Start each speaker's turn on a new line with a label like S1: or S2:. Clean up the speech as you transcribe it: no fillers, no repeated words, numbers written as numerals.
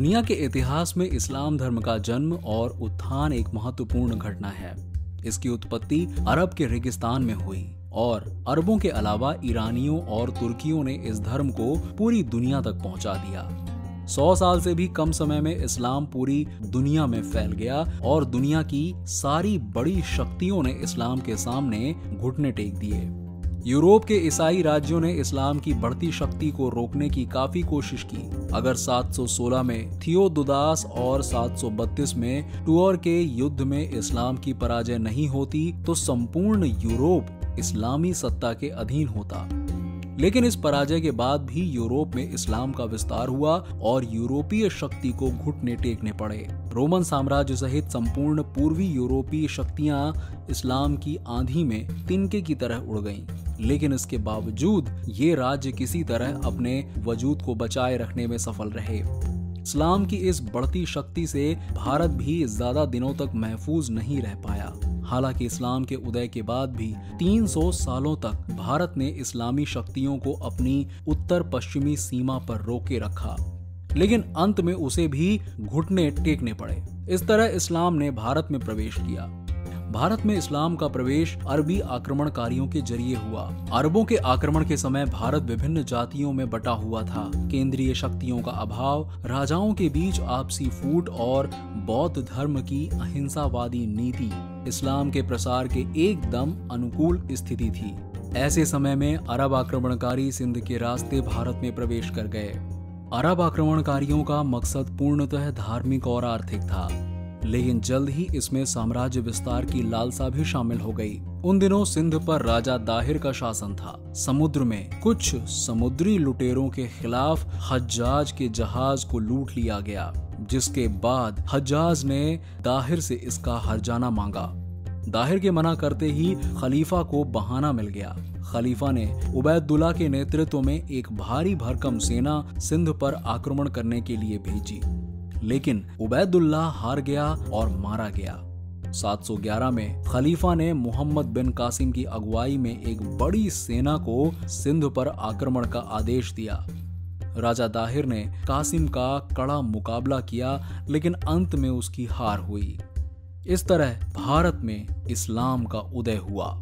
S1: दुनिया के इतिहास में इस्लाम धर्म का जन्म और उत्थान एक महत्वपूर्ण घटना है। इसकी उत्पत्ति अरब के रेगिस्तान में हुई और अरबों के अलावा ईरानियों और तुर्कियों ने इस धर्म को पूरी दुनिया तक पहुंचा दिया। 100 साल से भी कम समय में इस्लाम पूरी दुनिया में फैल गया और दुनिया की सारी बड़ी शक्तियों ने इस्लाम के सामने घुटने टेक दिए। यूरोप के ईसाई राज्यों ने इस्लाम की बढ़ती शक्ति को रोकने की काफी कोशिश की। अगर 716 में थियोडोदास और 732 में टूर के युद्ध में इस्लाम की पराजय नहीं होती तो संपूर्ण यूरोप इस्लामी सत्ता के अधीन होता। लेकिन इस पराजय के बाद भी यूरोप में इस्लाम का विस्तार हुआ और यूरोपीय शक्ति को घुटने टेकने पड़े। रोमन साम्राज्य सहित संपूर्ण पूर्वी यूरोपीय शक्तियां इस्लाम की आंधी में तिनके की तरह उड़ गईं। लेकिन इसके बावजूद ये राज्य किसी तरह अपने वजूद को बचाए रखने में सफल रहे। इस्लाम की इस बढ़ती शक्ति से भारत भी ज्यादा दिनों तक महफूज नहीं रह पाया। हालांकि इस्लाम के उदय के बाद भी 300 सालों तक भारत ने इस्लामी शक्तियों को अपनी उत्तर पश्चिमी सीमा पर रोके रखा, लेकिन अंत में उसे भी घुटने टेकने पड़े। इस तरह इस्लाम ने भारत में प्रवेश किया। भारत में इस्लाम का प्रवेश अरबी आक्रमणकारियों के जरिए हुआ। अरबों के आक्रमण के समय भारत विभिन्न जातियों में बटा हुआ था। केंद्रीय शक्तियों का अभाव, राजाओं के बीच आपसी फूट और बौद्ध धर्म की अहिंसावादी नीति इस्लाम के प्रसार के एकदम अनुकूल स्थिति थी। ऐसे समय में अरब आक्रमणकारी सिंध के रास्ते भारत में प्रवेश कर गए। अरब आक्रमणकारियों का मकसद पूर्णतः धार्मिक और आर्थिक था, लेकिन जल्द ही इसमें साम्राज्य विस्तार की लालसा भी शामिल हो गई। उन दिनों सिंध पर राजा दाहिर का शासन था। समुद्र में कुछ समुद्री लुटेरों के खिलाफ हज्जाज के जहाज को लूट लिया गया, जिसके बाद हज्जाज ने दाहिर से इसका हर्जाना मांगा। दाहिर के मना करते ही खलीफा को बहाना मिल गया। खलीफा ने उबैदुल्ला के नेतृत्व में एक भारी भरकम सेना सिंध पर आक्रमण करने के लिए भेजी, लेकिन उबैदुल्ला हार गया और मारा गया। 711 में खलीफा ने मोहम्मद बिन कासिम की अगुवाई में एक बड़ी सेना को सिंध पर आक्रमण का आदेश दिया। राजा दाहिर ने कासिम का कड़ा मुकाबला किया, लेकिन अंत में उसकी हार हुई। इस तरह भारत में इस्लाम का उदय हुआ।